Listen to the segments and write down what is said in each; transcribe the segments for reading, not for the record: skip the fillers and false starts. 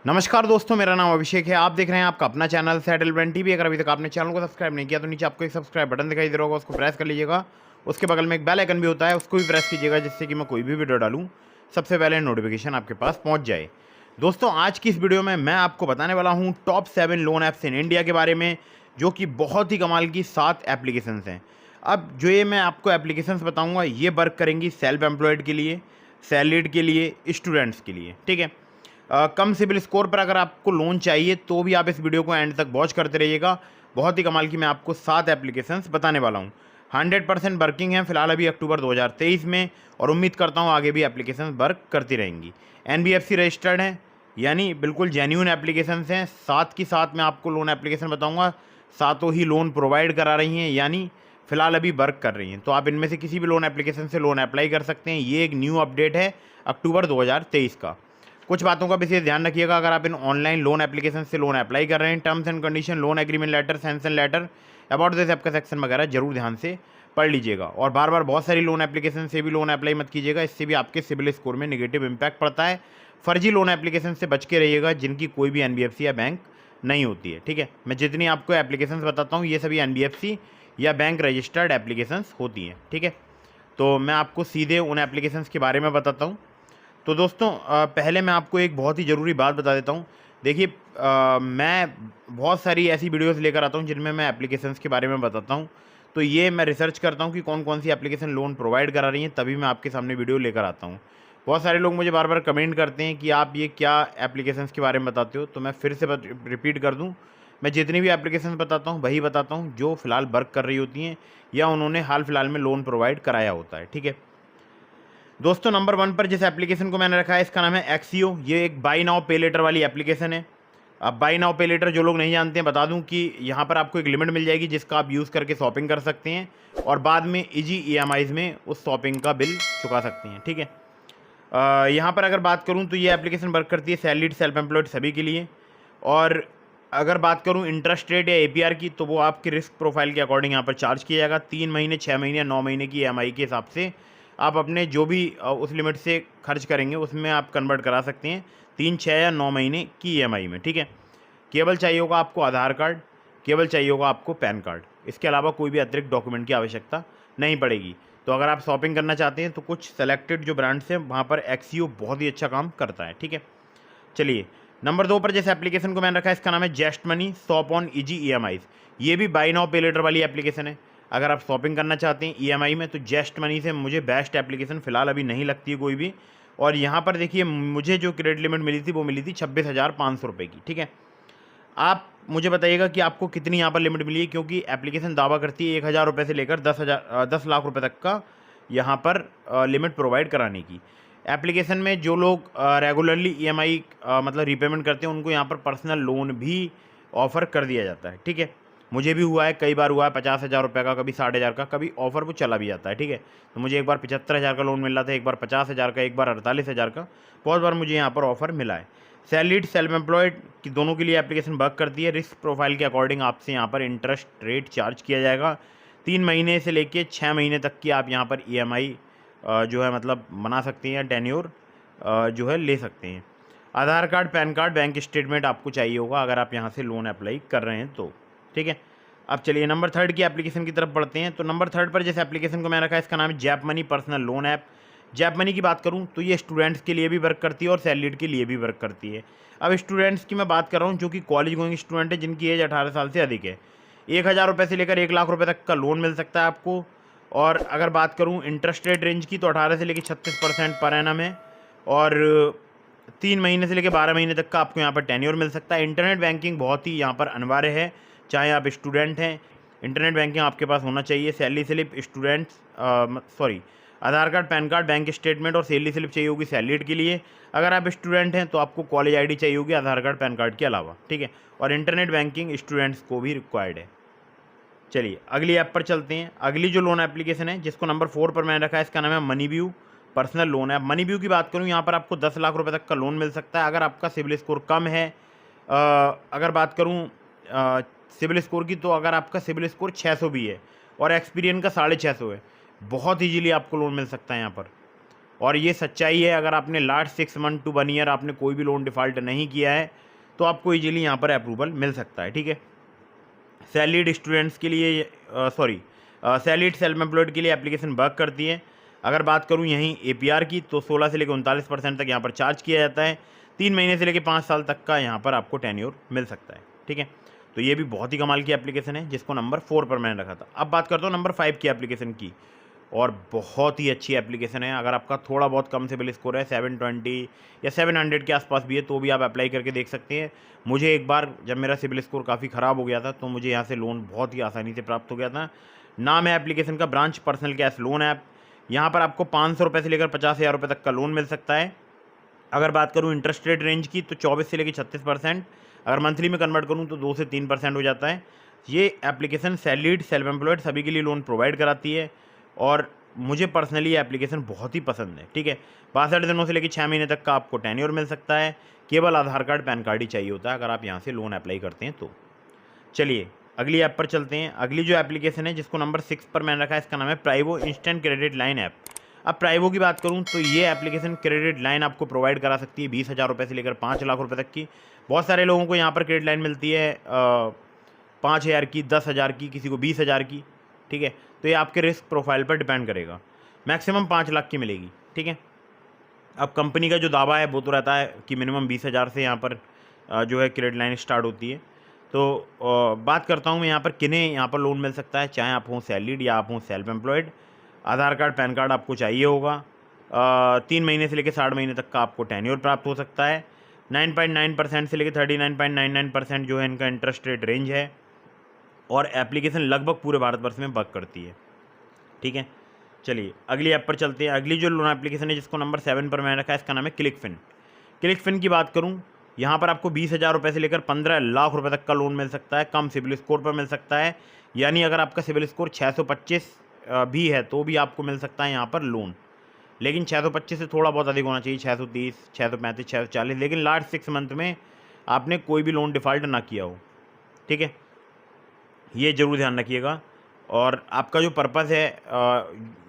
नमस्कार दोस्तों, मेरा नाम अभिषेक है। आप देख रहे हैं आपका अपना चैनल सेटल ब्रांड टीवी। अगर अभी तक आपने चैनल को सब्सक्राइब नहीं किया तो नीचे आपको एक सब्सक्राइब बटन दिखाई दे रहा होगा, उसको प्रेस कर लीजिएगा। उसके बगल में एक बेल आइकन भी होता है, उसको भी प्रेस कीजिएगा, जिससे कि मैं कोई भी वीडियो डालूं सबसे पहले नोटिफिकेशन आपके पास पहुंच जाए। दोस्तों, आज की इस वीडियो में मैं आपको बताने वाला हूँ top 7 loan apps in India के बारे में, जो कि बहुत ही कमाल की 7 एप्लीकेशंस हैं। अब जो ये मैं आपको एप्लीकेशंस बताऊँगा, ये वर्क करेंगी सेल्फ एम्प्लॉयड के लिए, सैलरीड के लिए, स्टूडेंट्स के लिए। ठीक है। कम सिबिल स्कोर पर अगर आपको लोन चाहिए तो भी आप इस वीडियो को एंड तक वॉच करते रहिएगा। बहुत ही कमाल की मैं आपको 7 एप्लीकेशंस बताने वाला हूँ। 100% वर्किंग है फिलहाल अभी अक्टूबर 2023 में, और उम्मीद करता हूँ आगे भी एप्लीकेशन वर्क करती रहेंगी। NBFC रजिस्टर्ड हैं, यानी बिल्कुल जेन्यून एप्लीकेशंस हैं। साथ की साथ मैं आपको लोन एप्लीकेशन बताऊँगा, सातों ही लोन प्रोवाइड करा रही हैं, यानी फिलहाल अभी वर्क कर रही हैं। तो आप इनमें से किसी भी लोन एप्लीकेशन से लोन अप्लाई कर सकते हैं। ये एक न्यू अपडेट है अक्टूबर 2023 का। कुछ बातों का विशेष ध्यान रखिएगा अगर आप इन ऑनलाइन लोन एप्लीकेशन से लोन अप्लाई कर रहे हैं। Terms and condition, loan agreement letter, sanction letter, about this app का सेक्शन वगैरह जरूर ध्यान से पढ़ लीजिएगा। और बार बार बहुत सारी लोन एप्लीकेशन से भी लोन अप्लाई मत कीजिएगा, इससे भी आपके सिबिल स्कोर में नेगेटिव इंपैक्ट पड़ता है। फर्जी लोन एप्लीकेशन से बच के रहिएगा, जिनकी कोई भी NBFC या बैंक नहीं होती है। ठीक है। मैं जितनी आपको एप्लीकेशन बताता हूँ, ये सभी NBFC या बैंक रजिस्टर्ड एप्लीकेशंस होती हैं। ठीक है। तो मैं आपको सीधे उन एप्लीकेशंस के बारे में बताता हूँ। तो दोस्तों, पहले मैं आपको एक बहुत ही ज़रूरी बात बता देता हूँ। देखिए, मैं बहुत सारी ऐसी वीडियोस लेकर आता हूँ जिनमें मैं एप्लीकेशंस के बारे में बताता हूँ। तो ये मैं रिसर्च करता हूँ कि कौन कौन सी एप्लीकेशन लोन प्रोवाइड करा रही हैं, तभी मैं आपके सामने वीडियो लेकर आता हूँ। बहुत सारे लोग मुझे बार बार कमेंट करते हैं कि आप ये क्या एप्लीकेशंस के बारे में बताते हो, तो मैं फिर से रिपीट कर दूँ। मैं जितनी भी एप्लीकेशन बताता हूँ वही बताता हूँ जो फ़िलहाल वर्क कर रही होती हैं या उन्होंने हाल फिलहाल में लोन प्रोवाइड कराया होता है। ठीक है। दोस्तों, नंबर 1 पर जिस एप्लीकेशन को मैंने रखा है, इसका नाम है एक्सियो। ये एक बाई नाउ पे लेटर वाली एप्लीकेशन है। अब बाई नाउ पे लेटर जो लोग नहीं जानते हैं, बता दूं कि यहाँ पर आपको एक लिमिट मिल जाएगी जिसका आप यूज़ करके शॉपिंग कर सकते हैं, और बाद में इजी EMIs में उस शॉपिंग का बिल चुका सकते हैं। ठीक है। यहाँ पर अगर बात करूँ तो ये एप्लीकेशन वर्क करती है सैलरीड, सेल्फ एम्प्लॉयड सभी के लिए। और अगर बात करूँ इंटरेस्ट रेट या APR की, तो वो आपके रिस्क प्रोफाइल के अकॉर्डिंग यहाँ पर चार्ज किया जाएगा। 3 महीने, 6 महीने या 9 महीने की EMI के हिसाब से आप अपने जो भी उस लिमिट से खर्च करेंगे उसमें आप कन्वर्ट करा सकते हैं 3, 6 या 9 महीने की EMI में। ठीक है। केवल चाहिए होगा आपको आधार कार्ड, केवल चाहिए होगा आपको पैन कार्ड। इसके अलावा कोई भी अतिरिक्त डॉक्यूमेंट की आवश्यकता नहीं पड़ेगी। तो अगर आप शॉपिंग करना चाहते हैं तो कुछ सेलेक्टेड जो ब्रांड्स हैं वहाँ पर एक्सियो बहुत ही अच्छा काम करता है। ठीक है। चलिए, नंबर 2 पर जिस एप्लीकेशन को मैंने रखा है, इसका नाम है just money shop on easy EMIs। ये भी बाई नाउ पे लेटर वाली एप्लीकेशन है। अगर आप शॉपिंग करना चाहते हैं EMI में, तो जस्ट मनी से मुझे बेस्ट एप्लीकेशन फ़िलहाल अभी नहीं लगती है कोई भी। और यहाँ पर देखिए, मुझे जो क्रेडिट लिमिट मिली थी वो मिली थी 26,500 रुपये की। ठीक है। आप मुझे बताइएगा कि आपको कितनी यहाँ पर लिमिट मिली है, क्योंकि एप्लीकेशन दावा करती है 1,000 रुपये से लेकर 10 लाख रुपये तक का यहाँ पर लिमिट प्रोवाइड कराने की। एप्लीकेशन में जो लोग रेगुलरली EMI मतलब रीपेमेंट करते हैं, उनको यहाँ पर पर्सनल लोन भी ऑफ़र कर दिया जाता है। ठीक है। मुझे भी हुआ है, कई बार हुआ है 50,000 रुपये का, कभी 60,000 का, कभी ऑफ़र वो चला भी जाता है। ठीक है। तो मुझे एक बार 75,000 का लोन मिल रहा था, एक बार 50,000 का, एक बार 48,000 का। बहुत बार मुझे यहाँ पर ऑफ़र मिला है। सैलरीड, सेल्फ एम्प्लॉयड की दोनों के लिए एप्लीकेशन वर्क करती है। रिस्क प्रोफाइल के अकॉर्डिंग आपसे यहाँ पर इंटरेस्ट रेट चार्ज किया जाएगा। 3 महीने से लेके 6 महीने तक की आप यहाँ पर EMI जो है मतलब बना सकते हैं, या टेन्योर जो है ले सकते हैं। Aadhaar card, PAN card, bank statement आपको चाहिए होगा अगर आप यहाँ से लोन अप्लाई कर रहे हैं तो। ठीक है। अब चलिए नंबर 3 की एप्लीकेशन की तरफ बढ़ते हैं। तो नंबर 3 पर जिस एप्लीकेशन को मैंने रखा है, इसका नाम है JAP money personal loan app. JAP money की बात करूं तो ये स्टूडेंट्स के लिए भी वर्क करती है और सैलरीड के लिए भी वर्क करती है। अब स्टूडेंट्स की मैं बात कर रहा हूं जो कि कॉलेज गोइंग स्टूडेंट है, जिनकी एज 18 साल से अधिक है। 1,000 रुपये से लेकर 1 लाख रुपये तक का लोन मिल सकता है आपको। और अगर बात करूं इंटरेस्ट रेट रेंज की, तो 18 से लेकर 36% पर एनम है, और 3 महीने से लेकर 12 महीने तक का आपको यहाँ पर टेन्योर मिल सकता है। इंटरनेट बैंकिंग बहुत ही यहाँ पर अनिवार्य है, चाहे आप स्टूडेंट हैं, इंटरनेट बैंकिंग आपके पास होना चाहिए। Salary slip students Aadhaar card, PAN card, bank statement और सैलरी स्लिप चाहिए होगी सैलरीड के लिए। अगर आप स्टूडेंट हैं तो आपको कॉलेज ID चाहिए होगी आधार कार्ड, पैन कार्ड के अलावा। ठीक है। और इंटरनेट बैंकिंग स्टूडेंट्स को भी रिक्वायर्ड है। चलिए अगली ऐप पर चलते हैं। अगली जो लोन एप्लीकेशन है जिसको नंबर 4 पर मैंने रखा है, इसका नाम है money view personal loan app. Money view की बात करूँ, यहाँ पर आपको 10 लाख रुपये तक का लोन मिल सकता है अगर आपका सिबिल स्कोर कम है। अगर बात करूँ सिबिल स्कोर की, तो अगर आपका सिबिल स्कोर 600 भी है और एक्सपीरियंस का 650 है, बहुत ईजीली आपको लोन मिल सकता है यहाँ पर। और ये सच्चाई है, अगर आपने लास्ट 6 मंथ टू 1 ईयर आपने कोई भी लोन डिफ़ॉल्ट नहीं किया है तो आपको ईजिली यहाँ पर अप्रूवल मिल सकता है, ठीक है। सैलरीड स्टूडेंट्स के लिए सैलरीड सेल्फ एम्प्लॉयड के लिए एप्लीकेशन वर्क करती है। अगर बात करूँ यहीं APR की तो 16 से लेकर 39% तक यहाँ पर चार्ज किया जाता है। 3 महीने से लेकर 5 साल तक का यहाँ पर आपको टेन्योर मिल सकता है, ठीक है। तो ये भी बहुत ही कमाल की एप्लीकेशन है जिसको नंबर 4 पर मैंने रखा था। अब बात करता हूँ नंबर 5 की एप्लीकेशन की, और बहुत ही अच्छी एप्लीकेशन है। अगर आपका थोड़ा बहुत कम सिबिल स्कोर है, 720 या 700 के आसपास भी है, तो भी आप अप्लाई करके देख सकते हैं। मुझे एक बार जब मेरा सिबिल स्कोर काफ़ी ख़राब हो गया था तो मुझे यहाँ से लोन बहुत ही आसानी से प्राप्त हो गया था। नाम है एप्लीकेशन का branch personal cash loan app. यहाँ पर आपको 500 रुपये से लेकर 50,000 रुपये तक का लोन मिल सकता है। अगर बात करूँ इंटरेस्ट रेट रेंज की तो 24 से लेकर 36%। अगर मंथली में कन्वर्ट करूँ तो 2 से 3% हो जाता है। ये एप्लीकेशन सैलरीड सेल्फ एम्प्लॉयड सभी के लिए लोन प्रोवाइड कराती है, और मुझे पर्सनली ये एप्लीकेशन बहुत ही पसंद है, ठीक है। 62 दिनों से लेकर 6 महीने तक का आपको टेन्योर मिल सकता है। केवल आधार कार्ड पैन कार्ड ही चाहिए होता है अगर आप यहाँ से लोन अप्लाई करते हैं तो। चलिए अगली ऐप पर चलते हैं। अगली जो एप्लीकेशन है जिसको नंबर 6 पर मैंने रखा है, इसका नाम है प्राइवो इंस्टेंट क्रेडिट लाइन ऐप। अब प्राइवो की बात करूं तो ये एप्लीकेशन क्रेडिट लाइन आपको प्रोवाइड करा सकती है 20,000 रुपये से लेकर 5 लाख रुपए तक की। बहुत सारे लोगों को यहाँ पर क्रेडिट लाइन मिलती है 5,000 की, 10,000 की, किसी को 20,000 की, ठीक है। तो ये आपके रिस्क प्रोफाइल पर डिपेंड करेगा। मैक्सिमम 5 लाख की मिलेगी, ठीक है। अब कंपनी का जो दावा है वो तो रहता है कि मिनिमम 20,000 से यहाँ पर जो है क्रेडिट लाइन स्टार्ट होती है। तो बात करता हूँ मैं यहाँ पर किन्हें यहाँ पर लोन मिल सकता है, चाहे आप हों सैलरीड या आप हों सेल्फ एम्प्लॉयड। आधार कार्ड पैन कार्ड आपको चाहिए होगा। 3 महीने से लेकर 60 महीने तक का आपको टेन्योर प्राप्त हो सकता है। 9.9% से लेकर 39.99% जो है इनका इंटरेस्ट रेट रेंज है, और एप्लीकेशन लगभग पूरे भारतवर्ष में वर्क करती है, ठीक है। चलिए अगली ऐप पर चलते हैं। अगली जो लोन एप्लीकेशन है जिसको नंबर 7 पर मैंने रखा है, इसका नाम है क्लिकफिन। क्लिकफिन की बात करूं, यहाँ पर आपको 20,000 रुपये से लेकर 15 लाख रुपए तक का लोन मिल सकता है। कम सिबिल स्कोर पर मिल सकता है, यानी अगर आपका सिबिल स्कोर 625 भी है तो भी आपको मिल सकता है यहाँ पर लोन। लेकिन 625 से थोड़ा बहुत अधिक होना चाहिए, 630, 635, 640। लेकिन लास्ट 6 मंथ में आपने कोई भी लोन डिफ़ॉल्ट ना किया हो, ठीक है। ये ज़रूर ध्यान रखिएगा। और आपका जो पर्पज़ है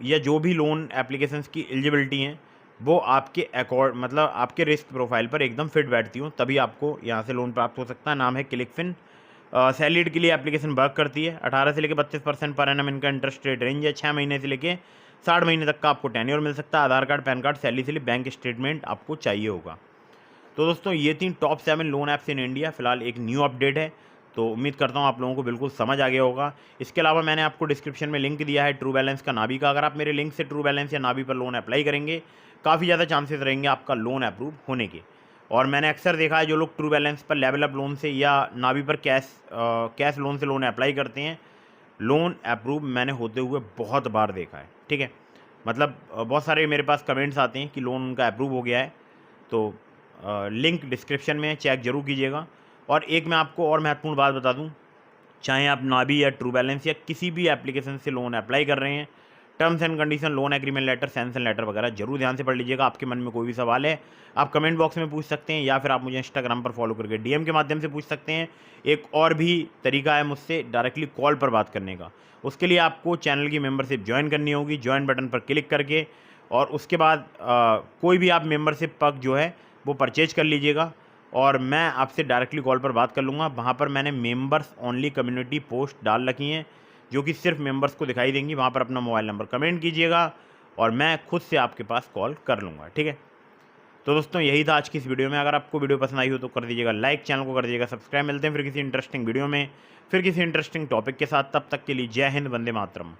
या जो भी लोन एप्लीकेशंस की एलिजिबिलिटी हैं वो आपके मतलब आपके रिस्क प्रोफाइल पर एकदम फिट बैठती हूँ, तभी आपको यहाँ से लोन प्राप्त हो सकता है। नाम है क्लिकफिन। सैलरीड के लिए एप्लीकेशन वर्क करती है। 18 से लेकर 32% पर एनम इनका इंटरेस्ट रेट रेंज है। 6 महीने से लेकर 60 महीने तक का आपको टेन्योर मिल सकता है। आधार कार्ड पैन कार्ड सैलरी से बैंक स्टेटमेंट आपको चाहिए होगा। तो दोस्तों ये 3 top 7 loan apps in India. फिलहाल एक न्यू अपडेट है, तो उम्मीद करता हूँ आप लोगों को बिल्कुल समझ आ गया होगा। इसके अलावा मैंने आपको डिस्क्रिप्शन में लिंक दिया है ट्रू बैलेंस का, नाभी का। अगर आप मेरे लिंक से ट्रू बैलेंस या नाभी पर लोन अप्लाई करेंगे, काफ़ी ज़्यादा चांसेस रहेंगे आपका लोन अप्रूव होने के। और मैंने अक्सर देखा है जो लोग ट्रू बैलेंस पर लेवल अप लोन से या नाभी पर कैश लोन से लोन अप्लाई करते हैं, लोन अप्रूव मैंने होते हुए बहुत बार देखा है, ठीक है। मतलब बहुत सारे मेरे पास कमेंट्स आते हैं कि लोन उनका अप्रूव हो गया है। तो लिंक डिस्क्रिप्शन में चेक जरूर कीजिएगा। और एक मैं आपको और महत्वपूर्ण बात बता दूं, चाहे आप नाभी या ट्रू बैलेंस या किसी भी एप्लीकेशन से लोन अप्लाई कर रहे हैं, terms and condition, loan agreement letter, sanction letter वगैरह जरूर ध्यान से पढ़ लीजिएगा। आपके मन में कोई भी सवाल है आप कमेंट बॉक्स में पूछ सकते हैं, या फिर आप मुझे इंस्टाग्राम पर फॉलो करके DM के माध्यम से पूछ सकते हैं। एक और भी तरीका है मुझसे डायरेक्टली कॉल पर बात करने का। उसके लिए आपको चैनल की मेंबरशिप ज्वाइन करनी होगी, ज्वाइन बटन पर क्लिक करके, और उसके बाद कोई भी आप मेंबरशिप पक जो है वो परचेज कर लीजिएगा, और मैं आपसे डायरेक्टली कॉल पर बात कर लूँगा। वहाँ पर मैंने मेंबर्स ओनली कम्युनिटी पोस्ट डाल रखी हैं जो कि सिर्फ मेंबर्स को दिखाई देंगी। वहाँ पर अपना मोबाइल नंबर कमेंट कीजिएगा और मैं खुद से आपके पास कॉल कर लूँगा, ठीक है। तो दोस्तों यही था आज की इस वीडियो में। अगर आपको वीडियो पसंद आई हो तो कर दीजिएगा लाइक, चैनल को कर दीजिएगा सब्सक्राइब। मिलते हैं फिर किसी इंटरेस्टिंग वीडियो में, फिर किसी इंटरेस्टिंग टॉपिक के साथ। तब तक के लिए जय हिंद, वंदे मातरम।